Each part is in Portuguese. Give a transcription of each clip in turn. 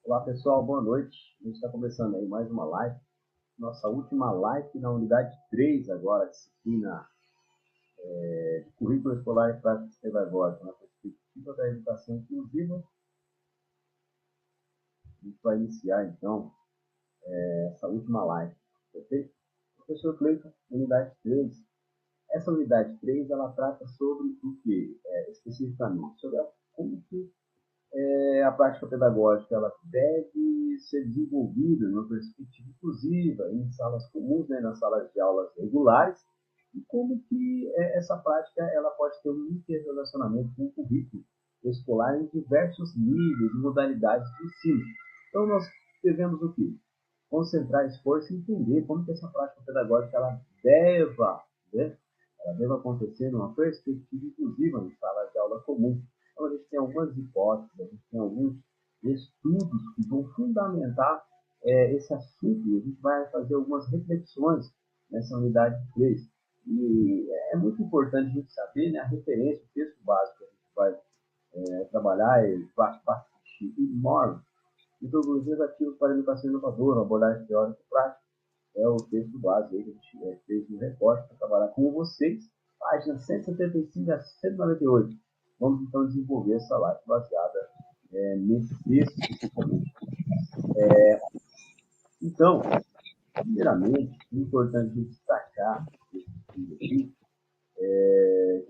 Olá pessoal, boa noite. A gente está começando aí mais uma live. Nossa última live na unidade 3 agora, disciplina de currículo escolar e práticas pedagógicas, na perspectiva da educação inclusiva. A gente vai iniciar então essa última live, perfeito? Professor Cleiton, unidade 3. Essa unidade 3 ela trata sobre o que especificamente? Sobre como que a prática pedagógica ela deve ser desenvolvida numa perspectiva inclusiva, em salas comuns, né, nas salas de aulas regulares, e como que essa prática ela pode ter um interrelacionamento com o currículo escolar em diversos níveis e modalidades de ensino. Então, nós devemos o quê? Concentrar esforço e entender como que essa prática pedagógica ela deva acontecer numa perspectiva inclusiva em sala de aula comum. Então, a gente tem algumas hipóteses, a gente tem alguns estudos que vão fundamentar esse assunto e a gente vai fazer algumas reflexões nessa unidade 3. E é muito importante a gente saber, né, a referência, o texto básico que a gente vai trabalhar é Basti e Morgan, Metodologias Ativas para a Educação Inovadora, uma abordagem teórica e prática. É o texto base aí que a gente fez no recorte para trabalhar com vocês, páginas 175 a 198. Vamos então desenvolver essa live baseada nesse texto especificamente. Então, primeiramente, é importante destacar aqui que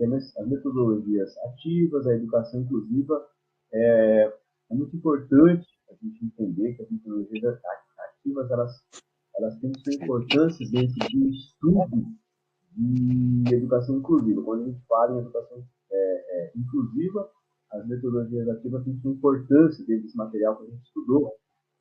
as metodologias ativas, a educação inclusiva, é muito importante a gente entender que as metodologias ativas elas têm sua importância dentro de um estudo de educação inclusiva. Quando a gente fala em educação inclusiva, as metodologias ativas têm sua importância dentro desse material que a gente estudou.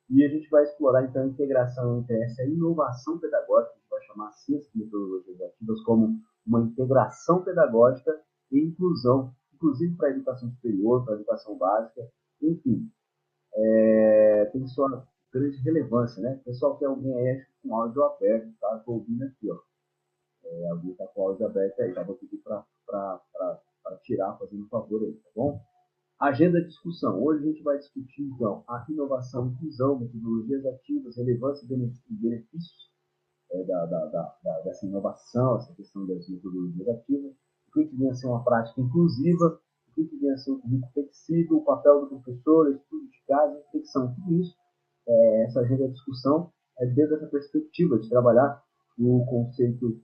E a gente vai explorar, então, a integração entre essa inovação pedagógica, a gente vai chamar assim as metodologias ativas, como uma integração pedagógica e inclusão, inclusive para a educação superior, para a educação básica, enfim, tem sua grande relevância, né? Pessoal, tem alguém aí com áudio aberto, tá? Estou ouvindo aqui, ó. Alguém está com o áudio aberto aí, tá? Vou pedir para tirar, fazendo um favor aí, tá bom? Agenda de discussão. Hoje a gente vai discutir, então, a inovação, inclusão, metodologias ativas, relevância e benefícios dessa inovação, essa questão das metodologias ativas, o que vem a ser uma prática inclusiva, o que vem a ser um currículo flexível, o papel do professor, estudo de caso, reflexão, tudo isso, essa agenda de discussão é dentro dessa perspectiva de trabalhar o conceito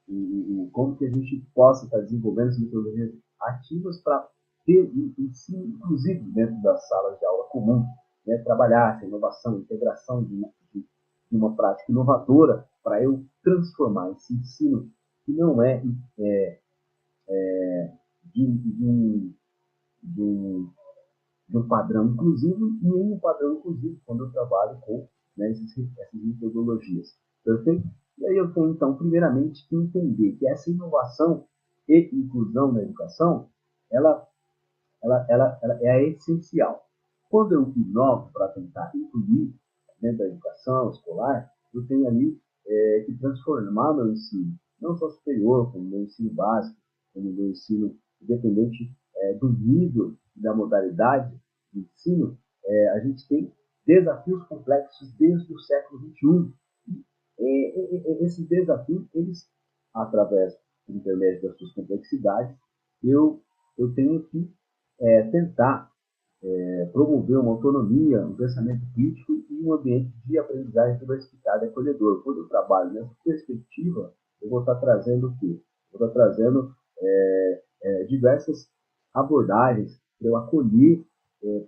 e como que a gente possa estar desenvolvendo essas metodologias ativas para ter um ensino inclusivo dentro das salas de aula comum, né? Trabalhar essa inovação, integração de uma prática inovadora para eu transformar esse ensino que não de um padrão inclusivo e em um padrão inclusivo quando eu trabalho com essas metodologias. Perfeito? E aí eu tenho, então, primeiramente, que entender que essa inovação e inclusão na educação, ela é essencial. Quando eu inovo para tentar incluir dentro da educação escolar, eu tenho ali que transformar meu ensino, não só superior, como meu ensino básico, como meu ensino independente do nível e da modalidade de ensino, a gente tem desafios complexos desde o século XXI. Esses desafios, eles, através do intermédio das suas complexidades, eu tenho que tentar promover uma autonomia, um pensamento crítico e um ambiente de aprendizagem diversificado e acolhedor. Quando eu trabalho nessa perspectiva, eu vou estar trazendo o quê? Eu vou estar trazendo diversas abordagens para eu acolher,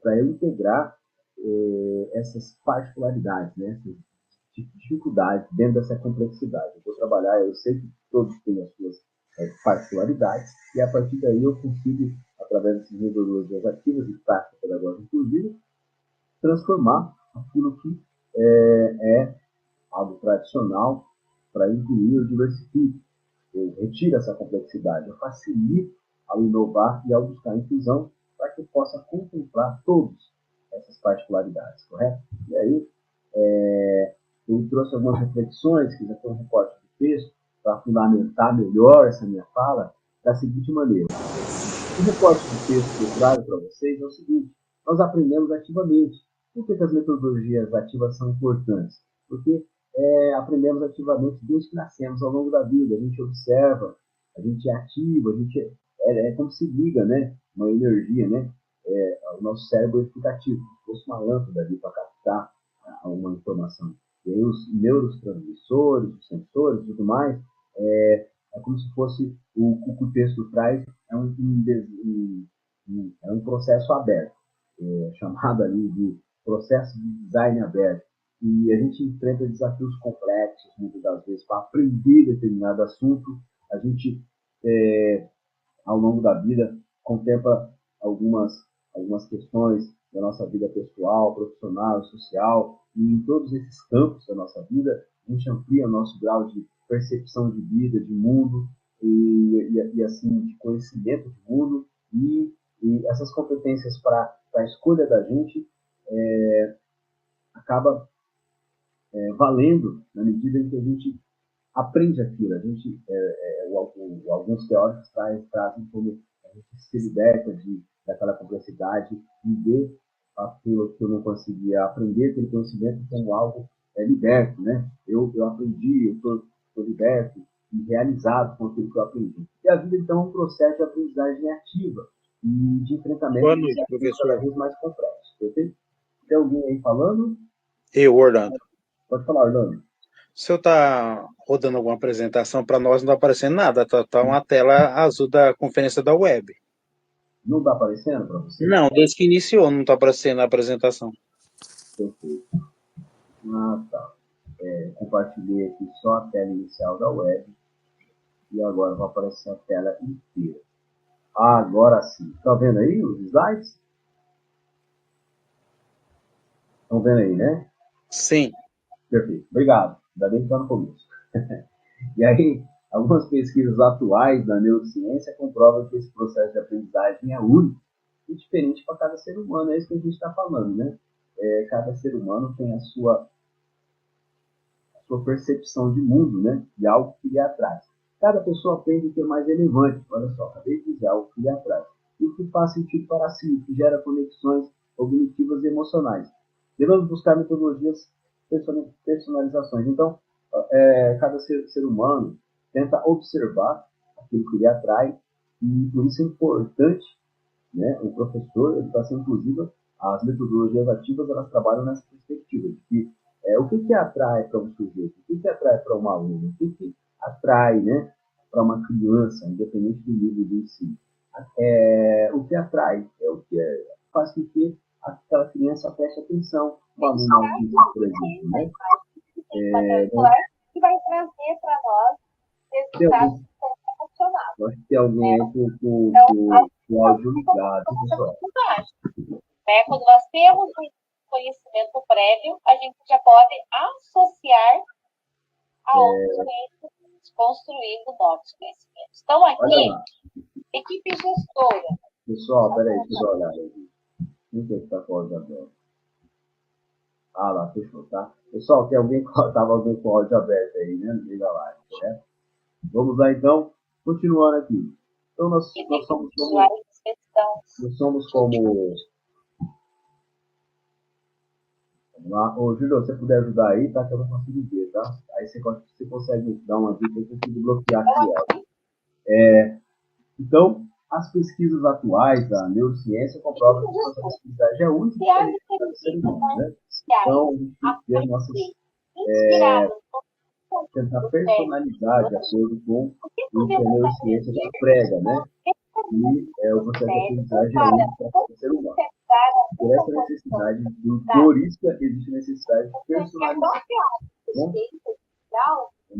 para eu integrar essas particularidades, né? Essas dificuldades dentro dessa complexidade. Eu vou trabalhar, eu sei que todos têm as suas particularidades, e a partir daí eu consigo, através dessas metodologias ativas e práticas pedagógicas, inclusive, transformar aquilo que é algo tradicional para incluir, eu diversifico, eu retiro essa complexidade, eu facilito ao inovar e ao buscar inclusão para que eu possa contemplar todas essas particularidades, correto? E aí, eu trouxe algumas reflexões, que já tem um recorte do texto, para fundamentar melhor essa minha fala, da seguinte maneira. O recorte do texto que eu trago para vocês é o seguinte: nós aprendemos ativamente. Por que as metodologias ativas são importantes? Porque aprendemos ativamente desde que nascemos ao longo da vida. A gente observa, a gente é ativo, a gente é como se liga, né? Uma energia, né? O nosso cérebro fica ativo, como se fosse uma lâmpada ali para captar uma informação. E aí os neurotransmissores, os sensores e tudo mais, é como se fosse o que o texto traz, é um processo aberto, chamado ali de processo de design aberto. E a gente enfrenta desafios complexos, muitas das vezes, para aprender determinado assunto. A gente, ao longo da vida, contempla algumas questões da nossa vida pessoal, profissional, social, e em todos esses campos da nossa vida, a gente amplia o nosso grau de percepção de vida, de mundo, e assim, de conhecimento de mundo, e essas competências para a escolha da gente acaba valendo na medida em que a gente aprende aquilo. A gente, alguns teóricos trazem como a gente se liberta daquela complexidade e vê aquilo que eu não conseguia aprender, aquele conhecimento como algo liberto, né? Eu aprendi, eu estou liberto e realizado com aquilo que eu aprendi. E a vida, então, é um processo de aprendizagem ativa e de enfrentamento de desafios cada vez mais complexos. Perfeito? Tem alguém aí falando? Eu, Orlando. Pode falar, Orlando. O senhor está rodando alguma apresentação para nós? Não está aparecendo nada. Está uma tela azul da conferência da web. Não está aparecendo para você? Não, desde que iniciou não está aparecendo a apresentação. Perfeito. Ah, tá. Compartilhei aqui só a tela inicial da web e agora vai aparecer a tela inteira. Agora sim. Está vendo aí os slides? Estão vendo aí, né? Sim. Perfeito. Obrigado. Ainda bem que está no começo. E aí, algumas pesquisas atuais da neurociência comprovam que esse processo de aprendizagem é único e diferente para cada ser humano. É isso que a gente está falando, né? Cada ser humano tem a sua percepção de mundo, né? De algo que lhe atrai. Cada pessoa aprende o que é mais relevante. Olha só, acabei de dizer algo que lhe atrai. E o que faz sentido para si, o que gera conexões cognitivas e emocionais. Devemos buscar metodologias personalizações. Então, cada ser humano tenta observar aquilo que lhe atrai e por isso é importante, né, o professor, a educação inclusiva, as metodologias ativas, elas trabalham nessa perspectiva de que o que atrai para um sujeito, o que atrai para um aluno, o que atrai, né, para uma criança, independente do nível de ensino. O que atrai é o que faz com que aquela criança preste atenção, um aluno autista, por exemplo, né? Que vai trazer para nós esse caso emocional. Eu acho que tem alguém com o áudio ligado, pessoal. Quando nós temos um conhecimento prévio, a gente já pode associar a outros conhecimentos, construindo novos conhecimentos. Então, aqui, equipe gestora. Pessoal, peraí, deixa eu olhar aqui. Quem que está com o áudio aberto? Ah, lá, fechou, tá? Pessoal, tem alguém estava alguém com o áudio aberto aí, né? No meio da live, né? Vamos lá, então. Continuando aqui. Então, nós somos como... Vamos lá. Ô, Júlio, se você puder ajudar aí, tá? Que eu não consigo ver, tá? Aí você consegue dar uma dica, eu consigo bloquear aqui. Então, as pesquisas atuais da neurociência comprovam que essa possibilidade é única para o ser humano, né? Então, a gente tem que ter as nossas... tentar personalizar de acordo com o que a neurociência já prega, né? E o processo de aprendizagem é único para o ser humano. Por essa necessidade, por isso que existe necessidade de personalizar.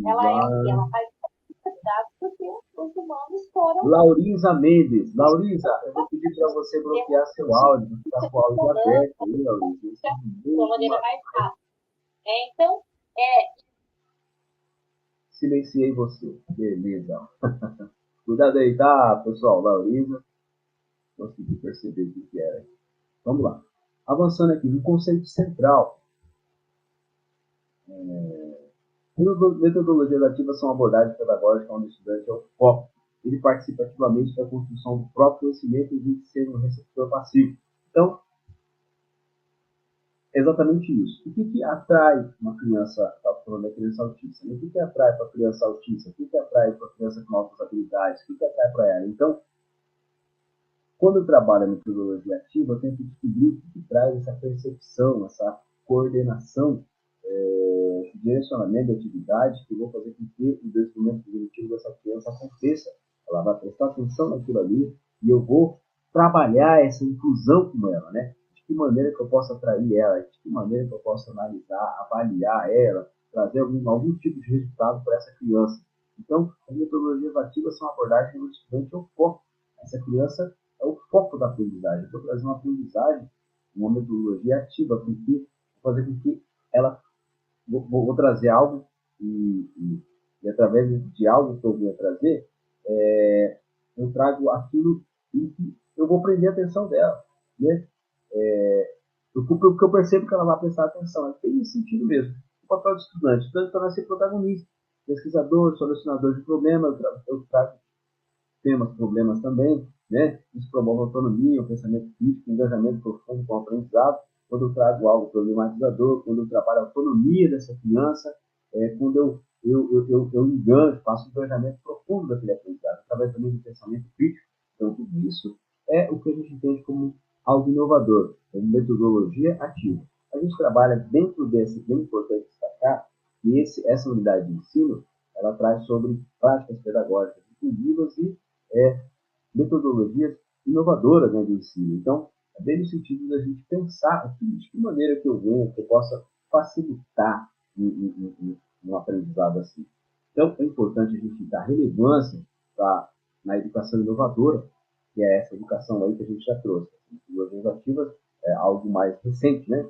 Ela faz porque os humanos foram... Lauriza Mendes. Lauriza, eu vou pedir para você bloquear seu áudio, você está com o áudio aberto aí, Lauriza. De uma maneira mais rápida. Então, silenciei você. Beleza. Cuidado aí, tá, pessoal? Lauriza. Consegui perceber o que era. Vamos lá. Avançando aqui, um conceito central. Metodologias ativas são abordagens pedagógicas onde o estudante é o foco. Ele participa ativamente da construção do próprio conhecimento e de ser um receptor passivo. Então, exatamente isso. O que atrai uma criança, está falando da criança autista? O que atrai para a criança autista? O que atrai para a criança com altas habilidades? O que atrai para ela? Então, quando eu trabalho a metodologia ativa, eu tento descobrir o que traz essa percepção, essa coordenação, direcionamento de atividade que vão fazer com que o desenvolvimento cognitivo dessa criança aconteça. Ela vai prestar atenção naquilo ali e eu vou trabalhar essa inclusão com ela, né? De que maneira que eu posso atrair ela, de que maneira que eu posso analisar, avaliar ela, trazer algum tipo de resultado para essa criança. Então, as metodologias ativas são abordagens do estudante ao foco. Essa criança é o foco da aprendizagem. Eu estou trazendo uma aprendizagem, uma metodologia ativa, porque fazer com que ela vou trazer algo e através de algo que eu vou trazer, eu trago aquilo em que eu vou prender a atenção dela, né? Porque eu percebo que ela vai prestar atenção. Tem esse sentido mesmo. O papel do estudante. O estudante torna ser protagonista, pesquisador, solucionador de problemas. Eu trago temas, problemas também, né? Isso promove autonomia, um pensamento crítico, um engajamento profundo com o aprendizado. Quando eu trago algo problematizador, quando eu trabalho a autonomia dessa criança, quando eu enganjo, faço um engajamento profundo daquele aprendizado, através também do pensamento crítico. Então, tudo isso é o que a gente entende como algo inovador, como metodologia ativa. A gente trabalha dentro desse, bem importante destacar, que essa unidade de ensino, ela traz sobre práticas pedagógicas inclusivas e metodologias inovadoras, né, de ensino. Então, é bem no sentido da gente pensar de que maneira que eu venho, que eu possa facilitar um aprendizado assim. Então, é importante a gente dar relevância na educação inovadora, que é essa educação aí que a gente já trouxe. As metodologias ativas é algo mais recente, né?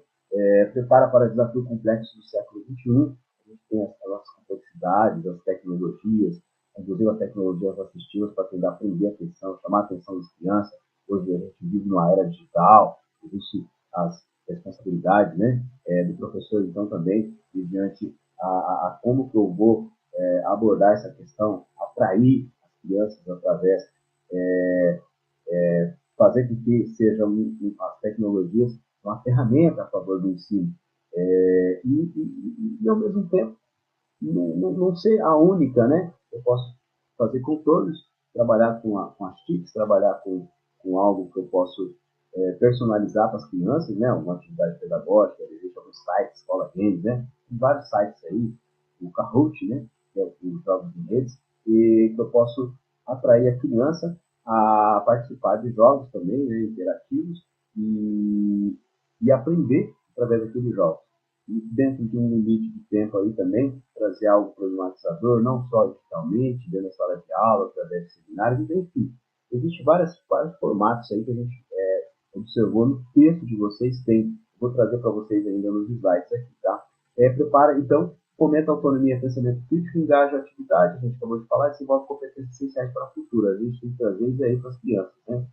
Prepara para desafio complexo do século XXI. A gente tem as complexidades, as tecnologias, inclusive as tecnologias assistivas para tentar prender a atenção, chamar a atenção das crianças. Hoje a gente vive numa era digital, existe as responsabilidades, né, do professor, então, também, mediante a como que eu vou abordar essa questão, atrair as crianças através, fazer com que sejam as tecnologias uma ferramenta a favor do ensino. E, ao mesmo tempo, não ser a única, né? Eu posso fazer contornos, trabalhar com as TICs, trabalhar com algo que eu posso personalizar para as crianças, né? Uma atividade pedagógica, existe alguns sites, Escola Games, né? Tem vários sites aí, o Kahoot, né? Que é o jogos de redes, e que eu posso atrair a criança a participar de jogos também, né? Interativos, e aprender através daqueles jogos. E dentro de um limite de tempo aí também, trazer algo problematizador, não só digitalmente, dentro da sala de aula, através de seminários, enfim. Existem vários formatos aí que a gente observou no texto de vocês, tem. Vou trazer para vocês ainda nos slides aqui, tá? Prepara, então, fomenta a autonomia, pensamento crítico, engaja a atividade, a gente acabou de falar, e desenvolve competências essenciais para a cultura. A gente tem que trazer isso aí para as crianças, né?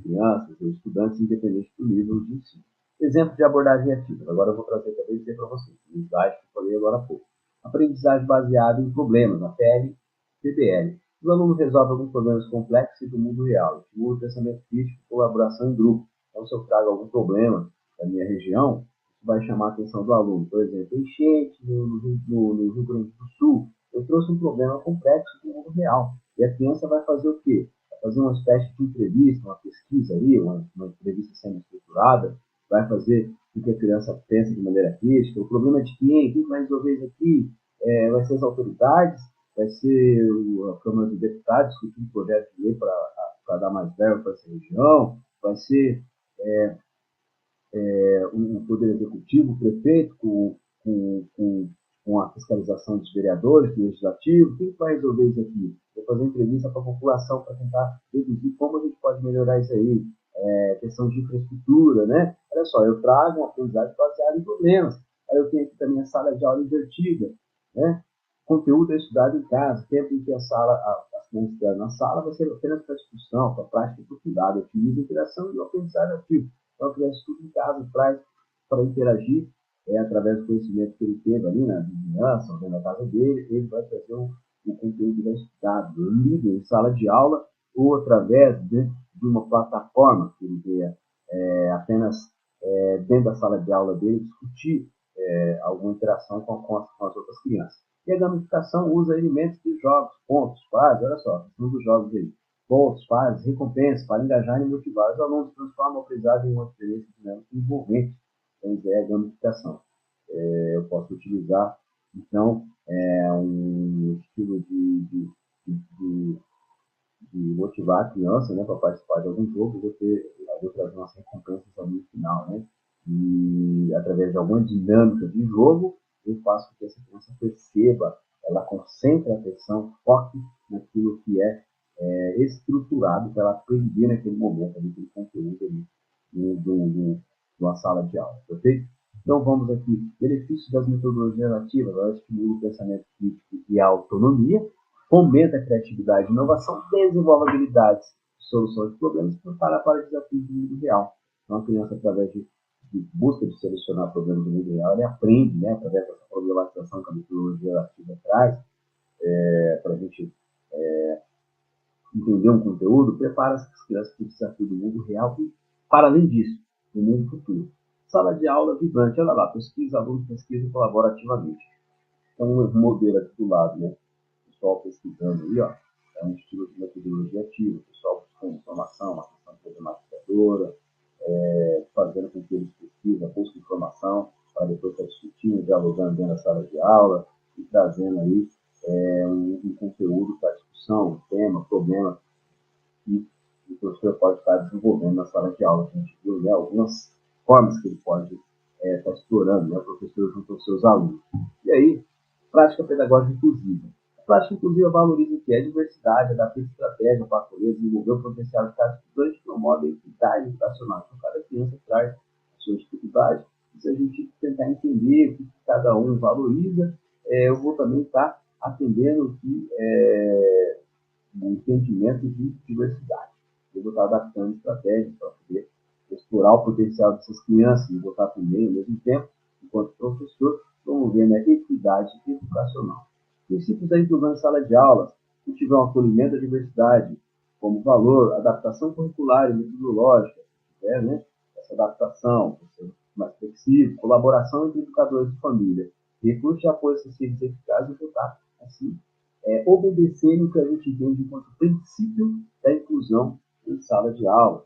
Crianças ou estudantes, independente do nível de ensino. Exemplo de abordagem ativa. Agora eu vou trazer também dizer para vocês. O slide que eu falei agora há pouco. Aprendizagem baseada em problemas, a PL-PBL. Os alunos resolvem alguns problemas complexos do mundo real. Estimula o pensamento crítico e colaboração em grupo. Então, se eu trago algum problema da minha região, isso vai chamar a atenção do aluno. Por exemplo, enchente no Rio Grande do Sul. Eu trouxe um problema complexo do mundo real. E a criança vai fazer o quê? Vai fazer uma espécie de entrevista, uma pesquisa aí, uma entrevista sendo estruturada, vai fazer com que a criança pense de maneira crítica. O problema é de quem? Quem vai resolver isso aqui? Vai ser as autoridades? Vai ser a Câmara dos Deputados discutindo um projeto de lei para dar mais verba para essa região? Vai ser um poder executivo, o prefeito, com a fiscalização dos vereadores, do legislativo? Quem vai resolver isso aqui? Vou fazer entrevista para a população para tentar deduzir como a gente pode melhorar isso aí. Questão de infraestrutura, né? Olha só, eu trago uma aprendizagem baseada em problemas. Aí eu tenho aqui também a sala de aula invertida, né? Conteúdo é estudado em casa, tempo em que as crianças estão na sala vai ser apenas para discussão, para prática aprofundada, utiliza a interação e o aprendizagem ativo. Então, a criança estuda em casa, traz para interagir, através do conhecimento que ele teve ali na vizinhança, ou na casa dele, ele vai trazer o conteúdo já estudado, lido em sala de aula, ou através de uma plataforma que ele tenha apenas dentro da sala de aula dele, discutir alguma interação com as outras crianças. E a gamificação usa elementos de jogos, pontos, fases, olha só, um dos jogos aí. Pontos, fases, recompensas, para engajar e motivar os alunos, transformam a aprendizagem em uma experiência dinâmica e envolvente. Então, é a gamificação. Eu posso utilizar, então, um estilo de motivar a criança, né, para participar de algum jogo, vou trazer umas recompensas ali no final, né? E através de alguma dinâmica de jogo, eu faço com que essa criança perceba, ela concentre a atenção, foque naquilo que é estruturado para ela aprender naquele momento, naquele conteúdo ali de uma sala de aula, perfeito? Então vamos aqui, benefícios das metodologias ativas, ela estimula o pensamento crítico e a autonomia, fomenta a criatividade e inovação, desenvolve habilidades de solução de problemas e prepara para desafios do mundo real. Então a criança, através de busca de solucionar problemas do mundo real, ele aprende, né, através dessa problematização que a metodologia ativa traz, para a gente entender um conteúdo, prepara as crianças para o desafio do mundo real e, para além disso, do mundo futuro. Sala de aula vibrante, olha lá, pesquisa, aluno pesquisa e colabora ativamente. Então, um modelo aqui do lado, né? O pessoal pesquisando aí, ó, é um estilo de metodologia ativa, o pessoal buscando informação, uma questão problematizadora, fazendo com que eles pesquisem, busquem informação, para depois estar discutindo, dialogando dentro da sala de aula e trazendo aí um conteúdo para discussão, um tema, problema que o professor pode estar desenvolvendo na sala de aula. A gente viu, né, algumas formas que ele pode estar explorando, né, o professor junto aos seus alunos. E aí, prática pedagógica inclusiva. A prática inclusiva valoriza o que é diversidade, adapta estratégia para poder desenvolver o potencial de cada estudante, promove a equidade educacional. Então, cada criança traz a sua dificuldade. E se a gente tentar entender o que cada um valoriza, eu vou também estar atendendo o entendimento de diversidade. Eu vou estar adaptando estratégias para poder explorar o potencial dessas crianças e vou estar também, ao mesmo tempo, enquanto professor, promovendo a equidade educacional. Princípios da inclusão em sala de aula, cultivar um acolhimento da diversidade como valor, adaptação curricular e metodológica, né? Essa adaptação, mais flexível, colaboração entre educadores de família, recursos de apoio acessíveis e eficazes, eu vou estar, assim, obedecendo o que a gente entende enquanto princípio da inclusão em sala de aula.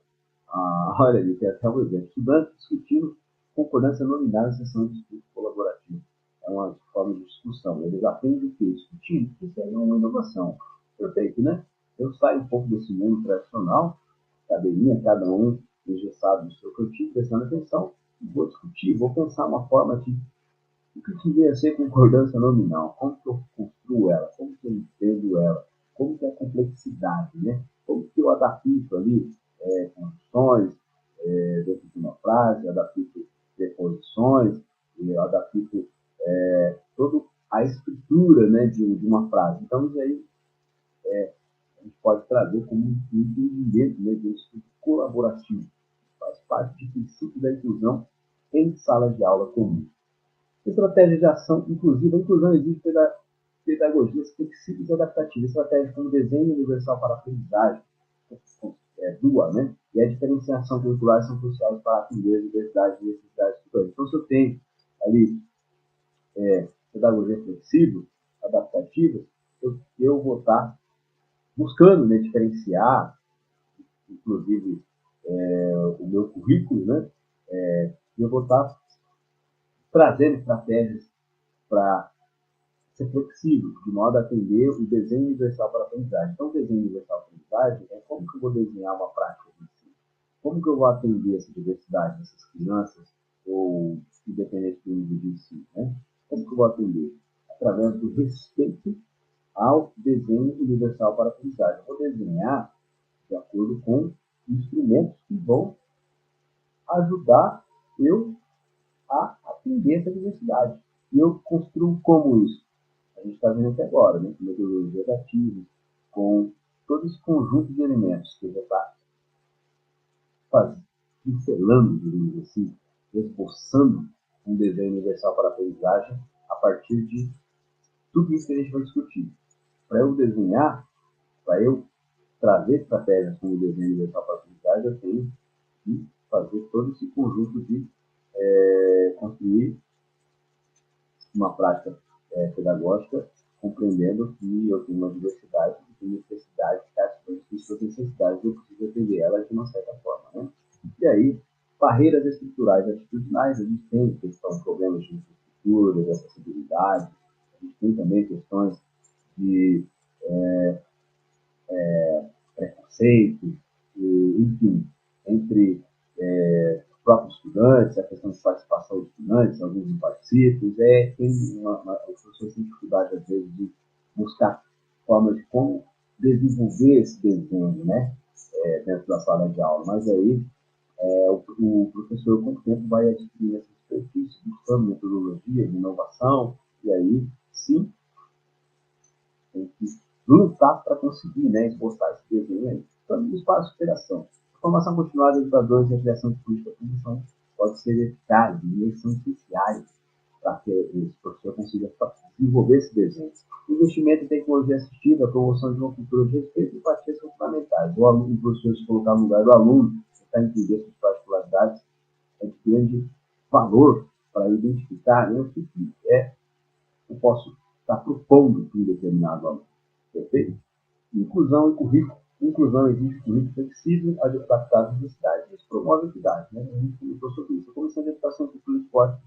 Olha ali, tem até um exemplo. Estudantes discutindo concordância nominal em sessão de estudo colaborativo. É uma forma de discussão. Eles aprendem o que? Discutindo. Isso é uma inovação. Perfeito, né? Eu saio um pouco desse mundo tradicional, cadeirinha, cada um engessado no seu cantinho, prestando atenção, e vou discutir, vou pensar uma forma de o que devia ser concordância nominal, como que eu construo ela, como que eu entendo ela, como que é a complexidade, né? Como que eu adapto ali condições dentro de uma frase, adapto preposições, eu adapto toda a estrutura, né, de uma frase. Então, isso aí a gente pode trazer como um entendimento, né, de um estudo colaborativo. Faz parte de princípio da inclusão em sala de aula comum. Estratégia de ação inclusiva. A inclusão exige pedagogias flexíveis e adaptativas. Estratégias como desenho universal para a aprendizagem, DUA, né? E a diferenciação curricular são cruciais para atender a diversidade e necessidades estudantes. Então, se eu tenho ali pedagogia flexível, adaptativa, eu vou estar buscando, né, diferenciar, inclusive, o meu currículo, né? E eu vou estar trazendo estratégias para ser flexível, de modo a atender o desenho universal para a aprendizagem. Então, o desenho universal para a aprendizagem é como que eu vou desenhar uma prática de ensino. Como que eu vou atender essa diversidade dessas crianças, ou independente do nível de ensino, né? Como que eu vou atender? Através do respeito ao desenho universal para a aprendizagem. Eu vou desenhar de acordo com instrumentos que vão ajudar eu a atender essa diversidade. E eu construo como isso? A gente está vendo até agora, né? Com metodologias ativas, com todo esse conjunto de elementos que eu já está pincelando, digamos assim, esboçando um desenho universal para a aprendizagem a partir de tudo isso que a gente vai discutir. Para eu desenhar, para eu trazer estratégias como o desenho universal para a aprendizagem, eu tenho que fazer todo esse conjunto de construir uma prática pedagógica, compreendendo que eu tenho uma diversidade, que tenho necessidades, que as suas necessidades, eu preciso atender elas de uma certa forma. Né? E aí, barreiras estruturais e atitudinais, a gente tem questão, problemas de infraestrutura, de acessibilidade, a gente tem também questões de preconceito, enfim, entre os próprios estudantes, a questão de participação dos estudantes, alguns não participam, tem as pessoas têm dificuldade, às vezes, de buscar formas de como desenvolver esse desenho, né, dentro da sala de aula. Mas aí, o professor, com o tempo, vai adquirir essa expertise, buscando metodologia de inovação, e aí, sim, tem que lutar para conseguir, né, exportar esse desenho aí. Então, no espaço de interação. A formação continuada de educadores e a criação de política pública pode ser eficaz, e eles são essenciais para que esse professor consiga desenvolver esse desenho. O investimento em tecnologia assistiva, a promoção de uma cultura de respeito e empatia são fundamentais. O aluno, o professor se colocar no lugar do aluno, tentar entender suas particularidades, é de grande valor para identificar, né, o que eu posso estar propondo para um determinado aluno. Perfeito? Inclusão e currículo. Inclusão exige currículo flexível, adaptado às necessidades. Isso promove a equidade. Né? A gente comentou sobre isso. A Comissão de Educação, Cultura e Esporte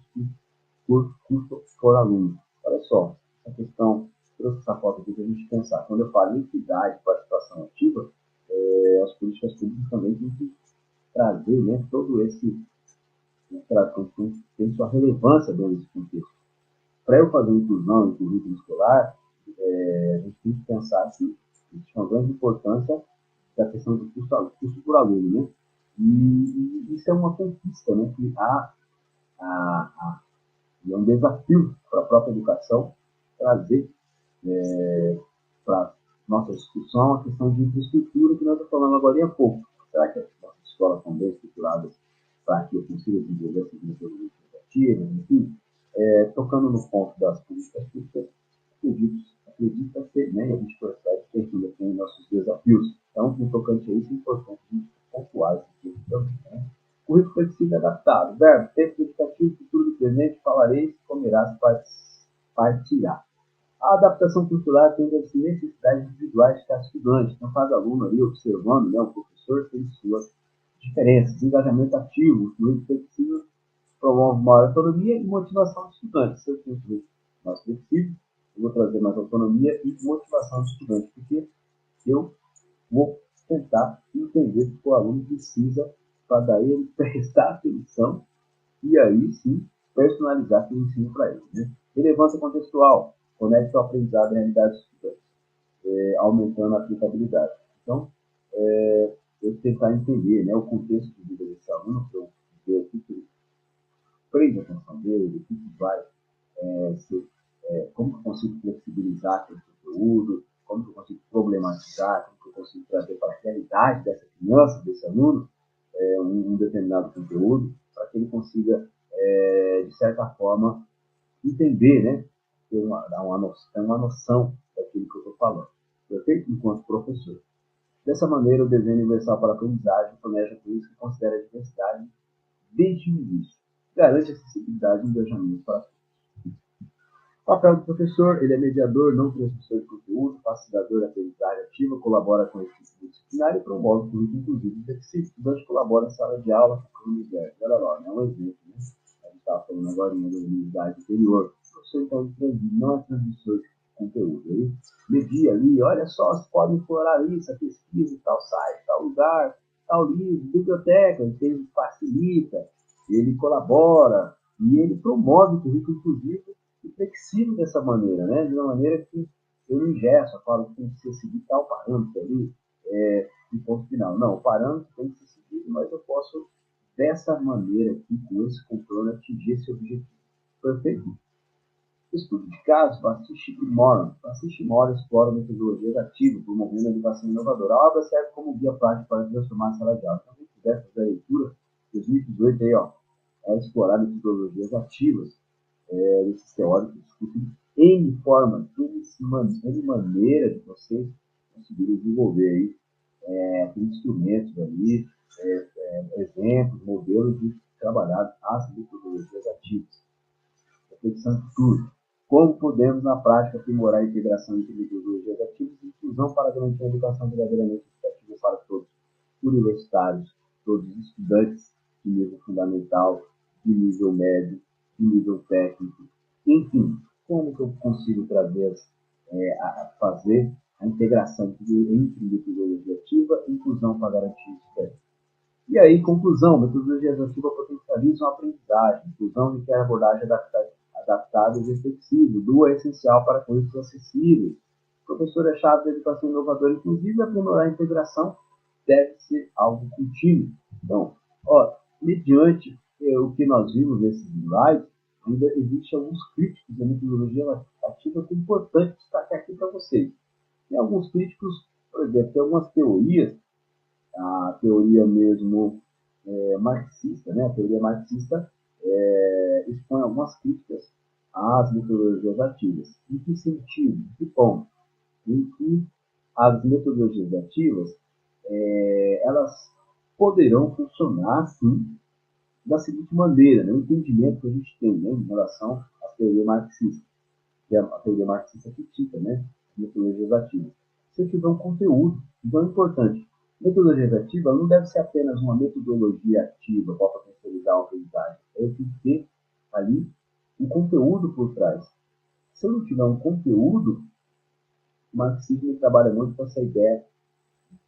por custo por aluno. Olha só, a questão, trouxe essa foto aqui para a gente pensar. Quando eu falo em equidade e participação ativa, as políticas públicas também têm que trazer, né, todo esse tem sua relevância dentro desse contexto. Para eu fazer inclusão em currículo escolar, a gente tem que pensar que existe uma grande importância da questão do custo por aluno, né? E isso é uma conquista, né? Que é um desafio para a própria educação trazer para a nossa discussão a questão de infraestrutura que nós estamos falando agora há pouco. Será que as nossas escolas estão bem estruturadas para que eu consiga desenvolver essas metodologias educativas? Enfim, tocando no ponto das políticas públicas, acredita ser, né, e a gente percebe que ainda tem nossos desafios. Então, no tocante a isso, é importante a gente pontuar isso também. Né? Currículo flexível adaptado. Verbo, tempo educativo, futuro do presente, falareis, comerás, partirá. A adaptação cultural atende às necessidades individuais de cada estudante. Então, cada aluno ali observando, né, o professor tem suas diferenças. Engajamento ativo, o currículo flexível promove maior autonomia e motivação dos estudantes. Se eu tenho um currículo mais flexível, eu vou trazer mais autonomia e motivação dos estudantes, porque eu vou tentar entender o que o aluno precisa para daí ele prestar atenção e aí sim personalizar aquele ensino para ele. Né? Relevância contextual, conecta o aprendizado à realidade dos estudantes, aumentando a aplicabilidade. Então, eu tentar entender, né, o contexto de vida desse aluno, para eu ver o que ele prende a atenção dele, o que vai como que eu consigo flexibilizar aquele conteúdo, como que eu consigo problematizar, como que eu consigo trazer para a realidade dessa criança, desse aluno, um determinado conteúdo, para que ele consiga, de certa forma, entender, né, ter uma noção daquilo que eu estou falando. Perfeito? Enquanto professor. Dessa maneira, o desenho universal para a aprendizagem planeja por isso que considera a diversidade desde o início. Garante acessibilidade e engajamento para todos. O papel do professor, ele é mediador, não transmissor de conteúdo, facilitador da aprendizagem ativa, colabora com a equipe disciplinar e promove o currículo inclusivo e flexível. O estudante colabora em sala de aula com o universo. Olha lá, é um exemplo, né? A gente estava falando agora da unidade interior. O professor, então, não é transmissor de conteúdo. Ele media ali, olha só, vocês podem explorar isso, a pesquisa, tal site, tal lugar, tal livro, biblioteca, ele facilita, ele colabora e ele promove o currículo inclusivo e flexível dessa maneira, né? De uma maneira que eu não ingesto, eu falo que tem que ser seguir tal parâmetro ali, e ponto final. Não, o parâmetro tem que ser seguido, mas eu posso, dessa maneira aqui, com esse controle, atingir esse objetivo. Perfeito? Estudo de casos, Bastish e Moran. Bastish e Moran exploram metodologias ativas, promovendo a educação inovadora. A obra serve como guia prático para transformar a sala de aula. Então, se quiser fazer a leitura, 2018 aí, ó, explorar metodologias ativas, esses teóricos discutem N formas, N maneiras de vocês conseguirem desenvolver aí, instrumentos ali, exemplos, modelos de trabalhar as metodologias ativas. Reflexão futuro. Como podemos, na prática, aprimorar a integração entre metodologias ativas e inclusão para garantir a educação verdadeiramente equitativa para todos, universitários, todos os estudantes de nível fundamental, de nível médio, de nível técnico. Enfim, como que eu consigo trazer, fazer a integração entre metodologia ativa e inclusão para garantir isso? E aí, conclusão, metodologias ativas potencializam a aprendizagem. Inclusão requer abordagem adaptada e reflexiva. Duas é essencial para cursos acessíveis. O professor é chave da educação inovadora, inclusive aprimorar a integração deve ser algo contínuo. Então, mediante o que nós vimos nesses slides, ainda existem alguns críticos da metodologia ativa que é importante destacar aqui para vocês. Tem alguns críticos, por exemplo, tem algumas teorias, a teoria mesmo marxista, né? A teoria marxista expõe algumas críticas às metodologias ativas. Em que sentido? Em que ponto? Em que as metodologias ativas elas poderão funcionar, sim, da seguinte maneira, né? O entendimento que a gente tem, né, em relação à teoria marxista, que a teoria marxista critica, né, metodologias ativas. Se eu tiver um conteúdo, então é importante. Metodologia ativa não deve ser apenas uma metodologia ativa para potencializar a aprendizagem. Eu tenho que ter ali um conteúdo por trás. Se eu não tiver um conteúdo, o marxismo trabalha muito com essa ideia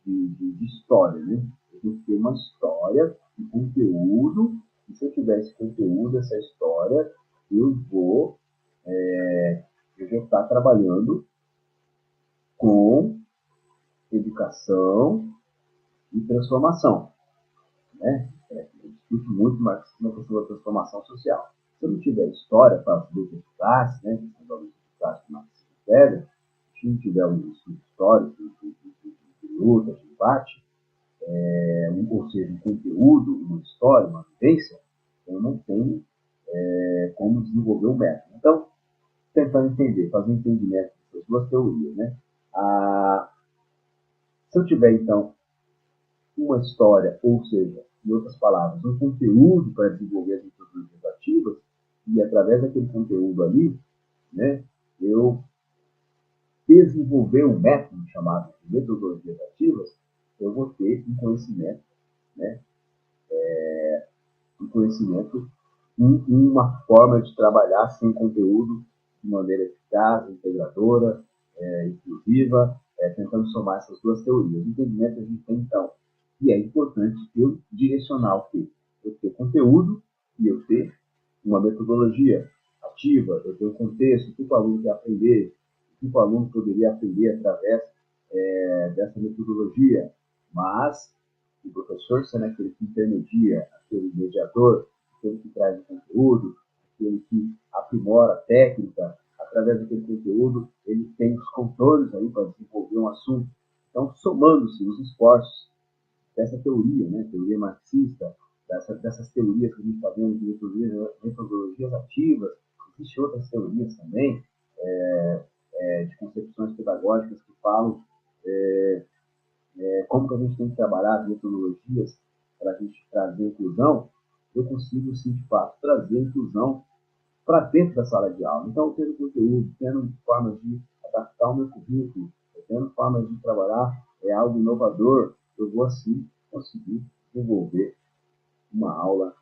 de história, né? Eu tenho que ter uma história, um conteúdo, e se eu tiver esse conteúdo, essa história, eu vou estar trabalhando com educação e transformação, né? Discute muito marxismo na questão da transformação social. Se eu não tiver história para as lutas de classe, né? Os valores de classe que o marxismo pega, se não tiver um estudo histórico de luta, de debate, ou seja, um conteúdo, uma história, uma vivência, eu não tenho como desenvolver um método. Então, tentando entender, fazer um entendimento dessas duas teorias, né? Se eu tiver, então, uma história, ou seja, em outras palavras, um conteúdo para desenvolver as metodologias ativas, e através daquele conteúdo ali, né, eu desenvolver um método chamado de metodologias ativas, eu vou ter um conhecimento, né, uma forma de trabalhar sem conteúdo de maneira eficaz, integradora, inclusiva, tentando somar essas duas teorias. O entendimento a gente tem, então, e é importante eu direcionar o quê? Eu ter conteúdo e eu ter uma metodologia ativa, eu ter um contexto, o que o aluno quer aprender, o que o aluno poderia aprender através dessa metodologia, mas o professor sendo aquele que intermedia, aquele mediador, aquele que traz o conteúdo, aquele que aprimora a técnica, através daquele conteúdo, ele tem os contornos aí para desenvolver um assunto. Então, somando-se os esforços dessa teoria, né, teoria marxista, dessas teorias que a gente está vendo de metodologias ativas, existem outras teorias também, de concepções pedagógicas que falam como que a gente tem que trabalhar as metodologias para a gente trazer inclusão. Eu consigo, sim, de fato, trazer inclusão para dentro da sala de aula. Então, tendo conteúdo, tendo formas de adaptar o meu currículo, tendo formas de trabalhar algo inovador, eu vou, assim, conseguir desenvolver uma aula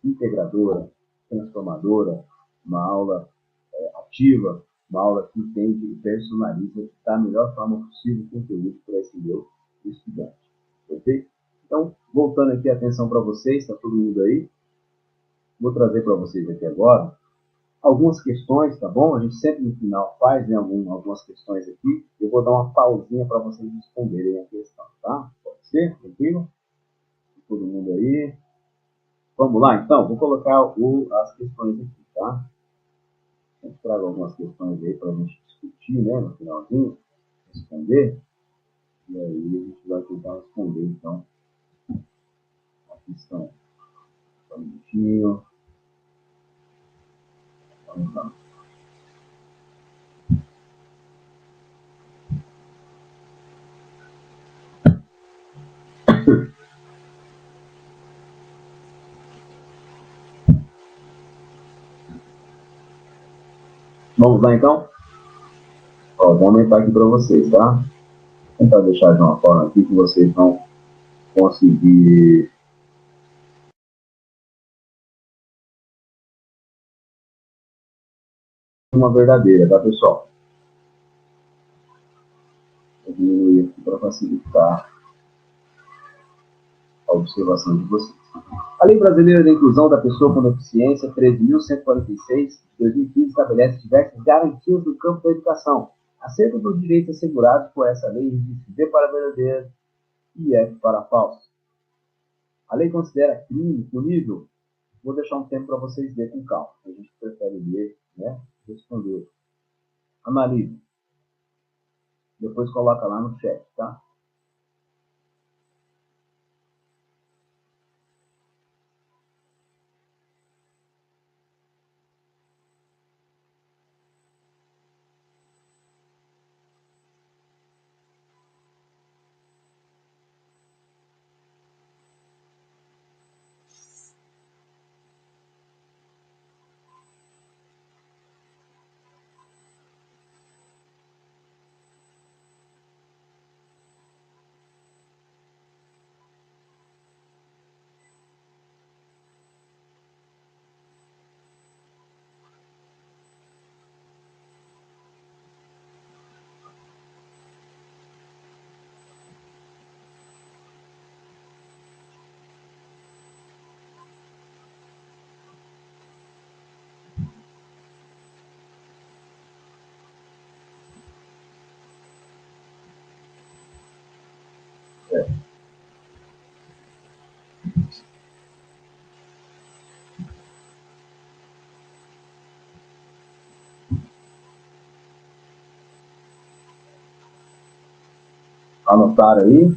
integradora, transformadora, uma aula ativa, uma aula que entende e personaliza da melhor forma possível o conteúdo para esse meu estudante. Perfeito? Então, voltando aqui a atenção para vocês, está todo mundo aí? Vou trazer para vocês aqui agora algumas questões, tá bom? A gente sempre no final faz, né, algumas questões aqui. Eu vou dar uma pausinha para vocês responderem a questão, tá? Pode ser? Tranquilo? Todo mundo aí? Vamos lá, então. Vou colocar as questões aqui, tá? Eu trago algumas questões aí para a gente discutir, né, no finalzinho, responder. E aí a gente vai tentar responder, então, a questão. Só um minutinho. Vamos lá. Vamos lá, então? Ó, vou aumentar aqui para vocês, tá? Vou tentar deixar de uma forma aqui que vocês vão conseguir... Uma verdadeira, tá, pessoal? Vou diminuir aqui para facilitar a observação de vocês. A Lei Brasileira da Inclusão da Pessoa com Deficiência, 13.146, de 2015, estabelece diversas garantias no campo da educação, acerca dos direitos assegurados por essa lei, existe D para verdadeiro e F para falso. A lei considera crime punível. Vou deixar um tempo para vocês lerem com calma. A gente prefere ler, né? Responder. Analise. Depois coloca lá no chat, tá? Anotaram aí?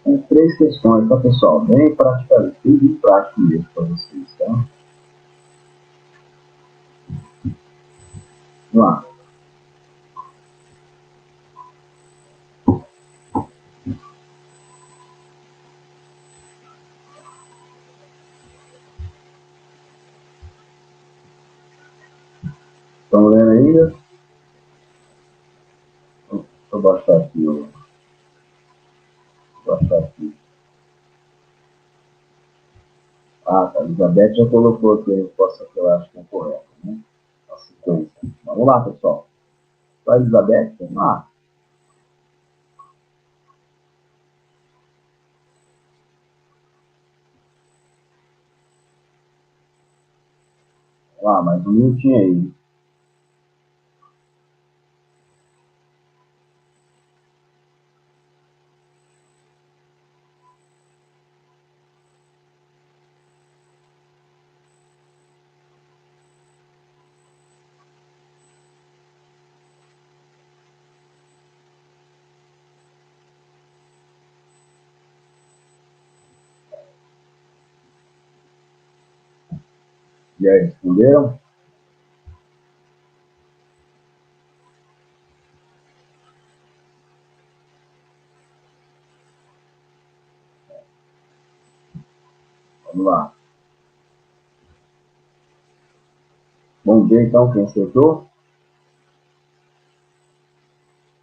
Tem 3 questões, tá, pessoal? Bem prática, bem prático mesmo para vocês, tá? Vamos lá. Estão lendo ainda? Deixa eu baixar aqui, ó. Vou baixar aqui. Ah, tá. A Elizabeth já colocou aqui a resposta que eu acho que é correta, né? A sequência. Vamos lá, pessoal. Para a Elizabeth, vamos lá. Vamos lá, mais um minutinho aí. E aí, responderam? Vamos lá. Vamos ver então quem acertou.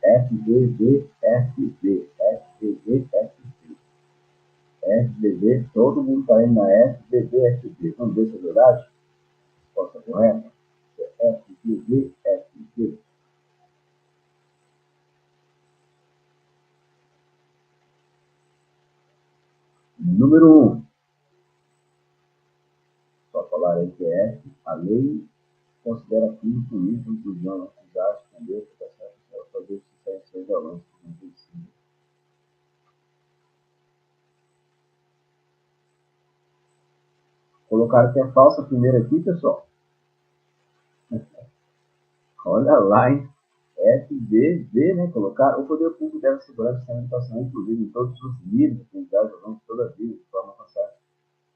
FBB, FB, FBB, FB. FBB, todo mundo está indo na FBB, FB. Vamos ver se é verdade? Resposta correta? FBB, FB. Número 1. Só falar aí que é F. A lei considera crime punível inclusão acusar, esconder, educação social, fazer justiça em violência. Colocaram que é falsa a primeira aqui, pessoal. Olha lá, hein? FBV, né? Colocar o poder público deve assegurar a sustentação, inclusive em todos os níveis, atividades, ao longo de toda a vida, de forma passada.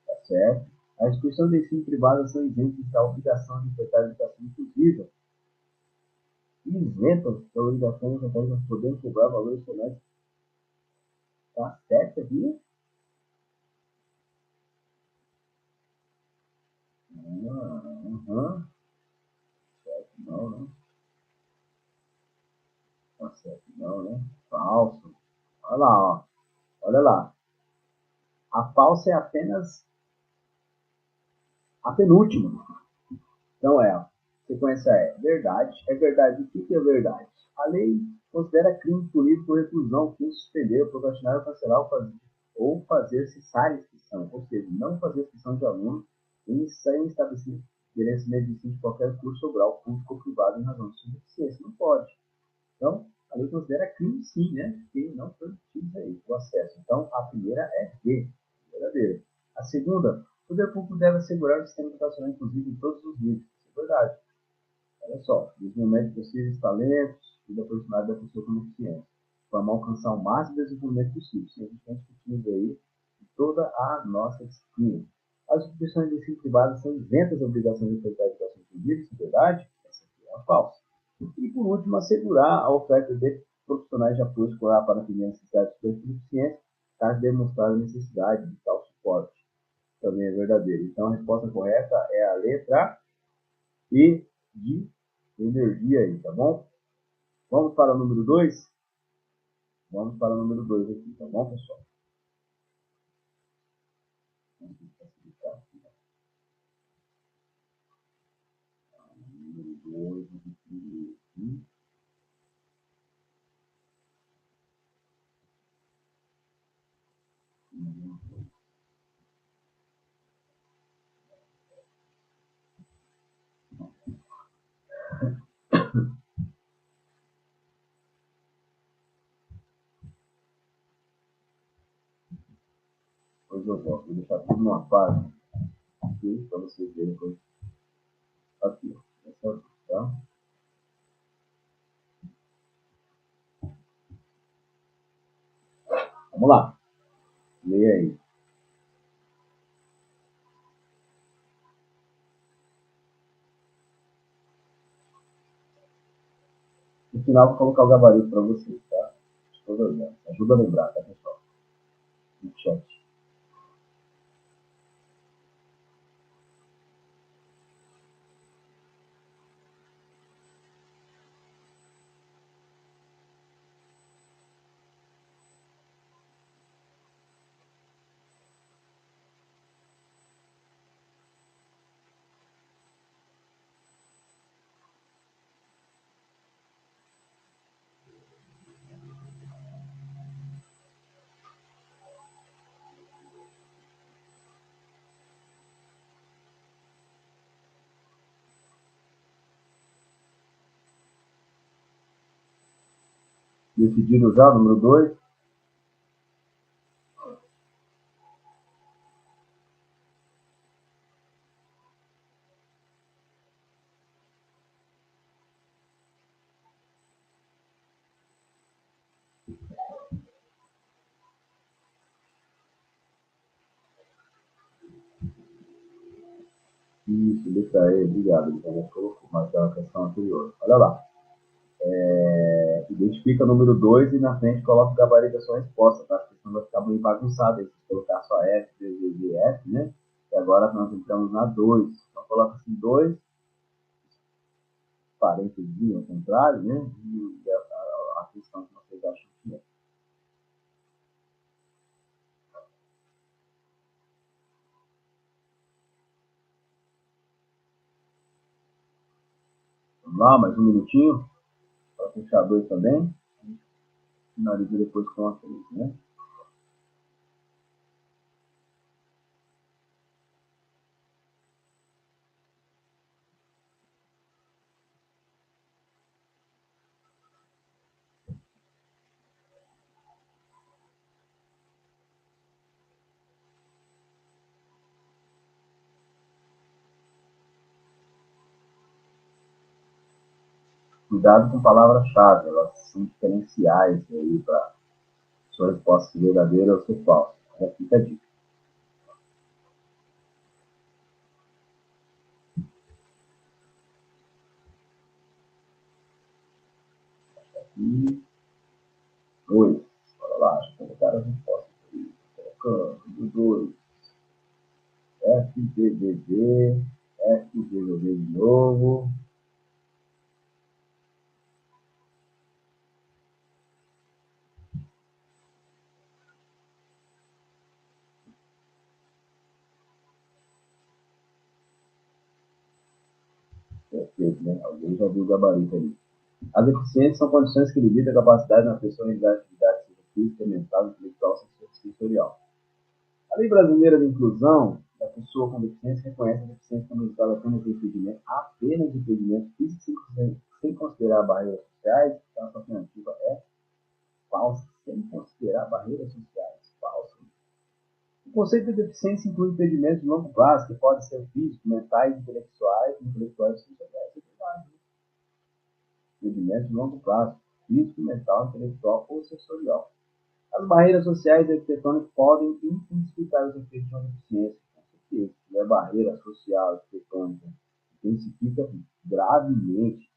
Tá certo? As instituições de ensino privado são isentas da obrigação de ofertar educação inclusiva e isentas da obrigação de ofertar poder cobrar valores somente. Tá certo aqui? Certo, não, né? Tá certo, não, né? Falso. Olha lá, ó. Olha lá. A falsa é apenas a penúltima. Então a sequência é verdade. É verdade. O que é verdade? A lei considera crime punido por reclusão, que suspender, procrastinar ou cancelar ou fazer cessar a inscrição. Ou seja, não fazer inscrição de aluno sem estabelecer merecimento de qualquer curso ou grau público ou privado em razão de sua deficiência. Não pode. Então, a lei considera crime sim, né? Que não foi possível aí, o acesso. Então, a primeira é B, verdadeira. A segunda, o poder público deve assegurar o sistema educacional inclusivo em todos os níveis. Isso é verdade. Olha só, desenvolvimento de possíveis talentos e da personalidade da pessoa com deficiência, para alcançar o máximo de desenvolvimento possível. Isso a gente tem discutido aí em toda a nossa disciplina. As instituições de ensino privado são isentas da obrigação de ofertar educação inclusiva, isso é verdade? Essa aqui é a falsa. E, por último, assegurar a oferta de profissionais de apoio escolar para atender a necessidade de deficiência, caso demonstrada a necessidade de tal suporte. Também é verdadeiro. Então, a resposta correta é a letra E de energia aí, tá bom? Vamos para o número 2? Vamos para o número 2 aqui, tá bom, pessoal? Vamos facilitar aqui. Número 2, aqui. Depois eu volto, vou deixar tudo numa página aqui, para vocês verem depois. Aqui, ó. Essa aqui, tá? Vamos lá. Leia aí. No final, vou colocar o gabarito para vocês, tá? Ajuda a lembrar, tá, pessoal? No chat. Decidido já, número 2? Isso, letra E, obrigado. Ele também colocou, mas é uma questão anterior. Olha lá. Identifica o número 2 e na frente coloca o gabarito da sua resposta, tá? Porque senão vai ficar meio bagunçado aí. Se colocar só F, D, G, G, F, né? E agora nós entramos na 2. Então coloca assim 2, parênteses ao contrário, né? E a questão que vocês acham que é. Vamos lá, mais um minutinho. Para fechar 2 também. Finaliza depois com a 3, né? Cuidado com palavras-chave, elas são diferenciais aí para sua resposta ser verdadeira ou ser falsa. Já fica a dica. E 2. Olha lá, deixa eu colocar as respostas aí. Colocando 2. F, D, D, D, resolver de novo. Perfeito, né? Alguém já viu o gabarito ali. As deficiências são condições que limitam a capacidade da pessoa em realizar atividade física, mental, intelectual, sensorial. A Lei Brasileira de Inclusão da Pessoa com Deficiência reconhece a deficiência como resultado apenas de impedimento físico, sem considerar barreiras sociais. Então, essa alternativa é falsa, sem considerar barreiras sociais. Falsa. O conceito de deficiência inclui impedimentos de longo prazo, que podem ser físicos, mentais, intelectuais e sensoriais. É verdade. Impedimentos de longo prazo, físico, mental, intelectual ou sensorial. As barreiras sociais e arquitetônicas podem intensificar os efeitos de uma deficiência. Com certeza, se tiver barreira social, arquitetônica, intensifica gravemente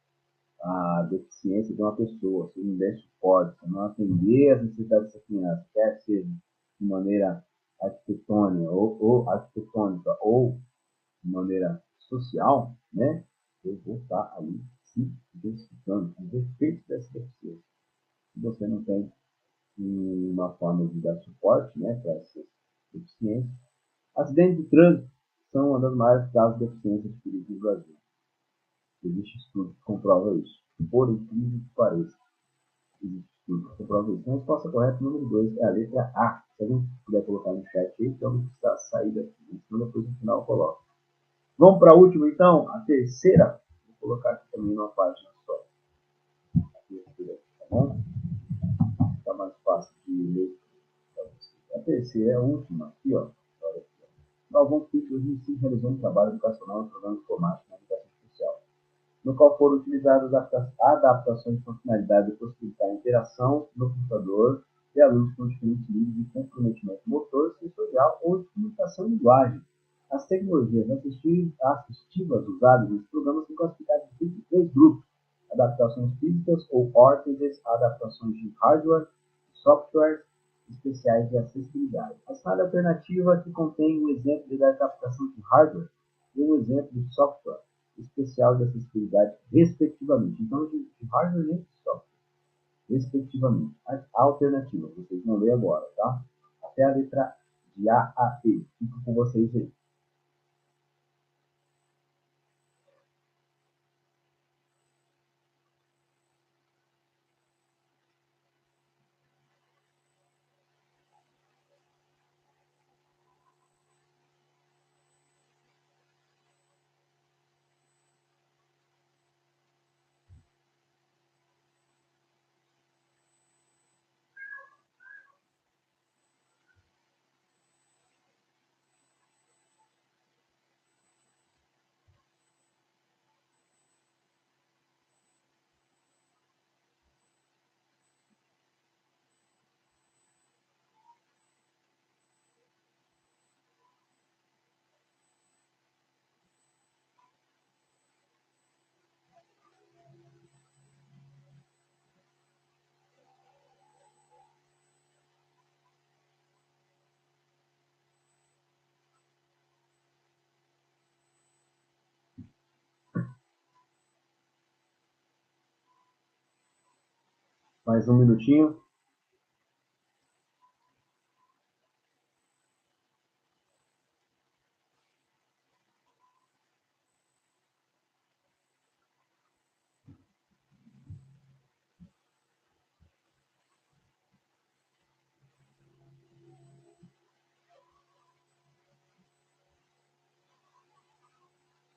a deficiência de uma pessoa. Se não der suporte, se não atender às necessidades dessa criança, quer seja de maneira arquitetônica ou de maneira social, né? Eu vou estar ali se identificando os efeitos dessa deficiência. Se você não tem uma forma de dar suporte, né, para essas deficiências. Acidentes de trânsito são uma das maiores causas de deficiência de perigo no Brasil. Existe estudo que comprova isso. Por incrível que pareça, existe estudo que comprova isso. A resposta correta, número 2, é a letra A. Se alguém puder colocar no chat aí, então precisa sair daqui. Então depois no final eu coloco. Vamos para a última, então? A terceira. Vou colocar aqui também numa página só. A terceira, tá bom? Fica mais fácil de ler. A terceira é a última, aqui, ó. Galvão Pinto, 2005, realizou um trabalho educacional no programa informático na educação especial, no qual foram utilizadas adaptações com finalidade de possibilitar a interação no computador de alunos com diferentes níveis de comprometimento motor, sensorial ou de comunicação em linguagem. As tecnologias assistivas usadas nesse programa são classificadas em três grupos: adaptações físicas ou órteses, adaptações de hardware, software especiais de acessibilidade. A sala alternativa que contém um exemplo de adaptação de hardware e um exemplo de software especial de acessibilidade, respectivamente. Então, de hardware e de software, respectivamente. A alternativa, vocês vão ler agora, tá? Até a letra de A a E. Fico com vocês aí. Mais um minutinho.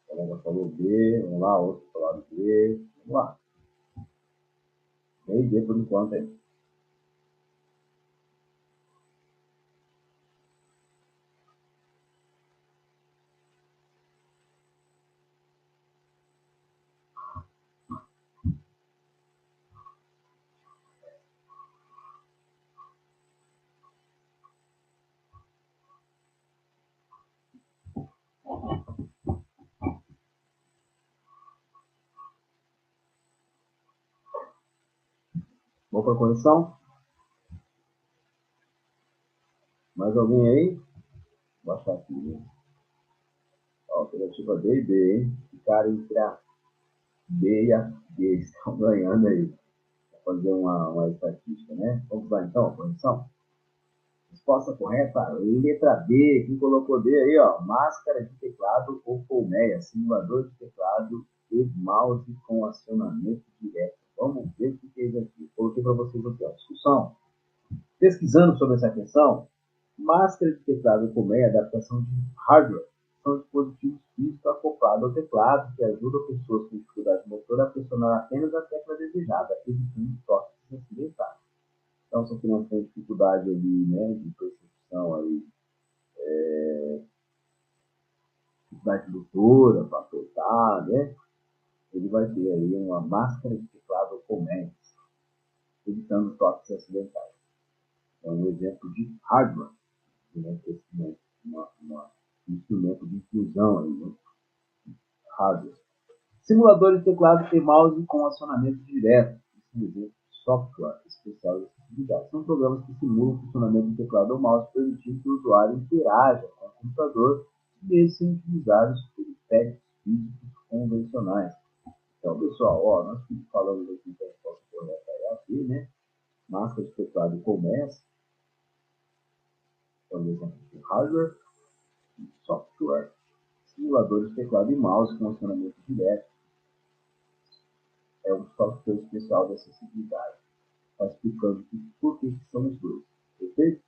O colega falou B, vamos lá, outro falou B, vamos lá. B por enquanto aí. Vamos para a conexão? Mais alguém aí? Vou baixar aqui. Alternativa D e B, hein? Ficaram entre a B e a D. Estão ganhando aí. Vou fazer uma estatística, né? Vamos lá então, a correção. Resposta correta, letra D. Quem colocou D aí, ó? Máscara de teclado ou colmeia, simulador de teclado e mouse com acionamento direto. Vamos ver o que é isso aqui. Coloquei para vocês aqui, ó. Discussão. Pesquisando sobre essa questão, máscara de teclado ou colmeia, adaptação de hardware, são dispositivos físicos acoplados ao teclado que ajudam pessoas com dificuldade motora a pressionar apenas a tecla desejada, evitando toques acidentais. Então, se a criança tem dificuldade ali, né, de percepção aí, dificuldade motora para apertar, né, ele vai ter aí uma máscara de teclado ou colmeia, evitando toques acidentais. É um exemplo de hardware, né, um instrumento de inclusão aí, né? Hardware. Simuladores de teclado e mouse com acionamento direto. Isso é um exemplo de software especial de acessibilidade. São programas que simulam o funcionamento do teclado ou mouse, permitindo que o usuário interaja com o computador, mesmo sem utilizar os periféricos físicos convencionais. Então, pessoal, ó, nós falamos aqui que a resposta correta é aqui, né? Máscara de teclado e colmeia. Então, exemplo de hardware e software. Simuladores de teclado e mouse com acionamento direto. É um software especial de acessibilidade. Está explicando por que são os dois. Perfeito?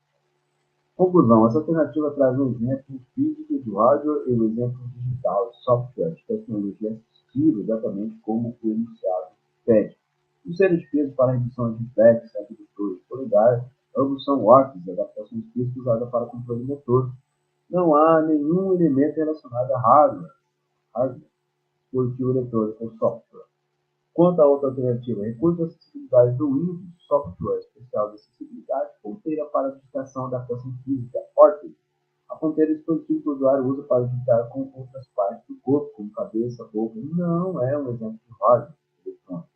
Conclusão. Essa alternativa traz um exemplo físico do hardware e um exemplo digital, software, de tecnologia assistiva, exatamente como o enunciado pede. Os seres de peso para redução de reflexos, abdutores de polegar, ambos são órgãos, adaptações físicas usadas para controle motor. Não há nenhum elemento relacionado a hardware, dispositivo eletrônico ou software. Quanto à outra alternativa, recurso de acessibilidade do Windows, software especial de acessibilidade, ponteira para digitação da adaptação física, ORTEX. A ponteira é o dispositivo que o usuário usa para digitar com outras partes do corpo, como cabeça, boca. Não é um exemplo de hardware eletrônico.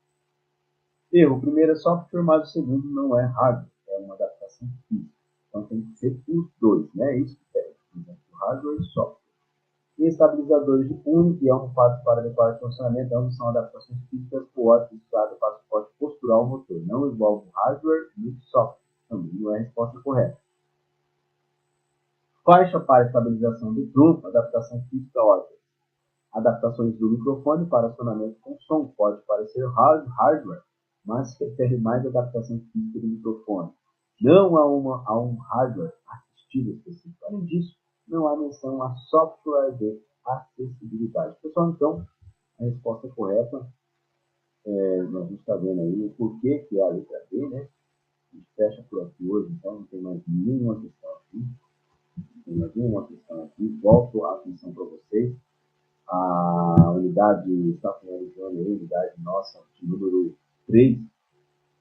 Erro, o primeiro é software, mas o segundo não é hardware, é uma adaptação física. Então tem que ser os dois, né? Isso que pede, por exemplo, hardware e software. E estabilizadores de punho e almofadas para adequar o funcionamento, ambos são adaptações físicas com óculos usados para suporte postural motor. Não envolve hardware nem software. Também não é a resposta correta. Faixa para estabilização do tronco, adaptação física ótica. Adaptações do microfone para acionamento com som. Pode parecer hardware, mas se refere mais à adaptação física do microfone. Não há um hardware assistido específico. Além disso, não há menção a software de acessibilidade. Pessoal, então, a resposta correta, nós vamos estar vendo aí o porquê que é a letra D, né? A gente fecha por aqui hoje, então não tem mais nenhuma questão aqui. Não tem mais nenhuma questão aqui. Volto a atenção para vocês. A unidade está finalizando aí, a unidade nossa, de número 3.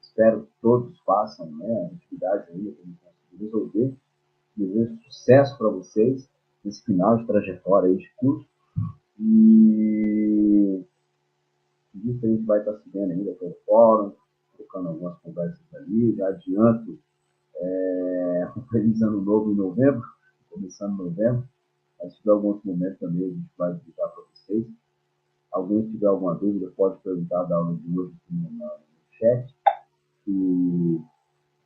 Espero que todos façam, né, a atividade ainda que a gente conseguir resolver. Desejo sucesso para vocês nesse final de trajetória aí de curso. E isso a gente vai estar seguindo ainda pelo fórum, trocando algumas conversas ali. Já adianto um feliz ano novo em novembro, começando novembro. Mas se tiver algum outro momento também, a gente vai explicar para vocês. Alguém tiver alguma dúvida, pode perguntar da aula de hoje no chat. E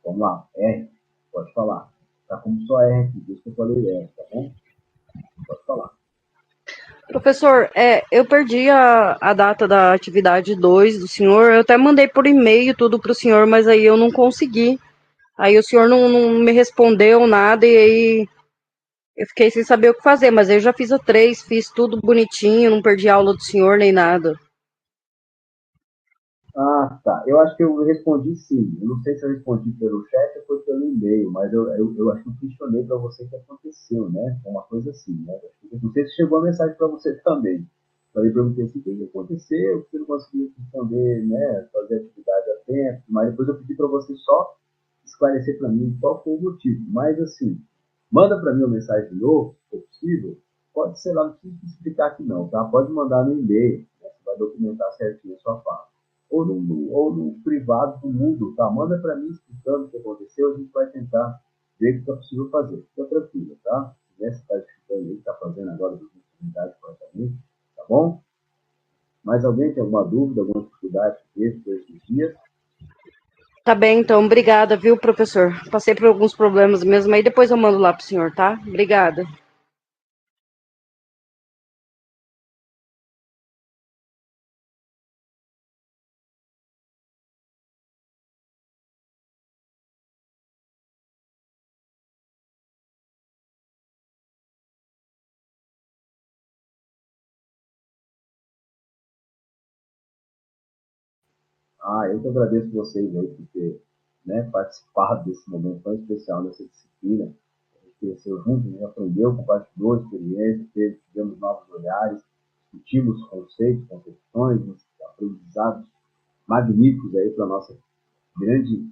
vamos lá, R, pode falar. Tá como só R aqui, por isso que eu falei R, tá bom? Pode falar. Professor, eu perdi a data da atividade 2 do senhor. Eu até mandei por e-mail tudo para o senhor, mas aí eu não consegui. Aí o senhor não me respondeu nada e aí eu fiquei sem saber o que fazer. Mas eu já fiz o 3, fiz tudo bonitinho, não perdi a aula do senhor nem nada. Ah, tá. Eu acho que eu respondi sim. Eu não sei se eu respondi pelo chat ou foi pelo e-mail, mas eu acho que eu questionei para você o que aconteceu, né? É uma coisa assim, né? Não sei se chegou a mensagem para você também. Falei para você assim, o que aconteceu, você não conseguiu responder, né? Fazer atividade a tempo, mas depois eu pedi para você só esclarecer para mim qual foi o motivo. Mas assim, manda para mim uma mensagem de novo, se for possível. Pode ser lá, não precisa explicar aqui não, tá? Pode mandar no e-mail, né? Você vai documentar certinho a sua fala. Ou no privado do mundo, tá? Manda para mim explicando o que aconteceu, a gente vai tentar ver o que é possível fazer. Fica tranquilo, tá? Se você está explicando aí, está fazendo agora do atividade corretamente, tá bom? Mais alguém tem alguma dúvida, alguma dificuldade esses dias? Tá bem, então, obrigada, viu, professor? Passei por alguns problemas mesmo, aí depois eu mando lá pro senhor, tá? Obrigada. Eu que agradeço vocês aí por ter, né, participado desse momento tão especial, dessa disciplina. A gente cresceu junto, a gente aprendeu, compartilhou experiências, tivemos novos olhares, discutimos conceitos, concepções, aprendizados magníficos aí para grande,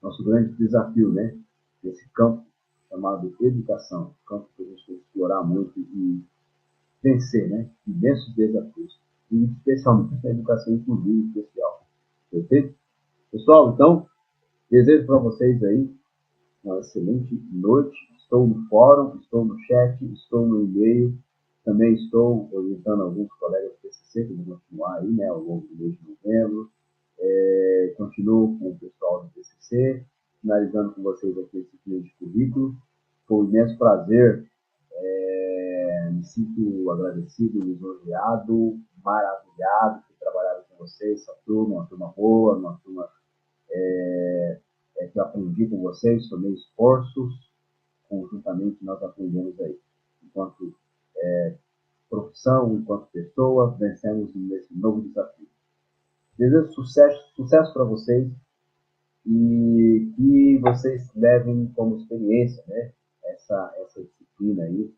nosso grande desafio, né? Desse campo chamado educação, campo que a gente tem que explorar muito e vencer, né? Imensos desafios, e especialmente a educação inclusiva especial. Perfeito? Pessoal, então, desejo para vocês aí uma excelente noite. Estou no fórum, estou no chat, estou no e-mail, também estou orientando alguns colegas do PCC que vão continuar aí, né, ao longo do mês de novembro. Continuo com o pessoal do PCC, finalizando com vocês aqui esse vídeo de currículo. Foi um imenso prazer, me sinto agradecido, lisonjeado, maravilhado por trabalhar com vocês, essa turma, uma turma boa, uma turma que eu aprendi com vocês, somei esforços, conjuntamente nós aprendemos aí. Enquanto profissão, enquanto pessoa, vencemos nesse novo desafio. Desejo sucesso para vocês e que vocês levem como experiência, né, essa disciplina aí,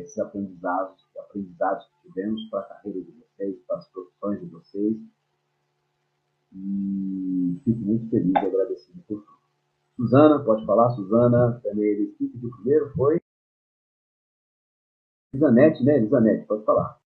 esses aprendizados que tivemos para a carreira de vocês, para as profissões de vocês. E fico muito feliz e agradecido por tudo. Suzana, pode falar. Suzana, também equipe do primeiro foi Elisanete, né? Elisanete, pode falar.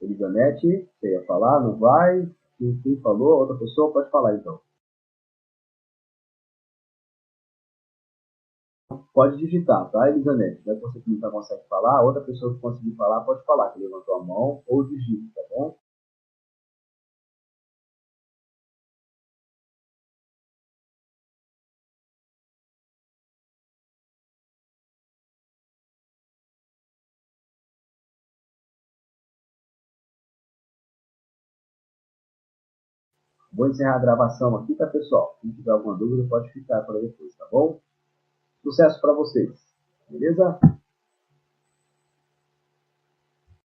Elisanete, você ia falar? Não vai? Quem falou? Outra pessoa pode falar, então. Pode digitar, tá, Elisanete? Já que você não consegue falar, outra pessoa que conseguir falar pode falar, que levantou a mão, ou digite, tá bom? Vou encerrar a gravação aqui, tá, pessoal? Se tiver alguma dúvida, pode ficar para depois, tá bom? Sucesso para vocês, beleza?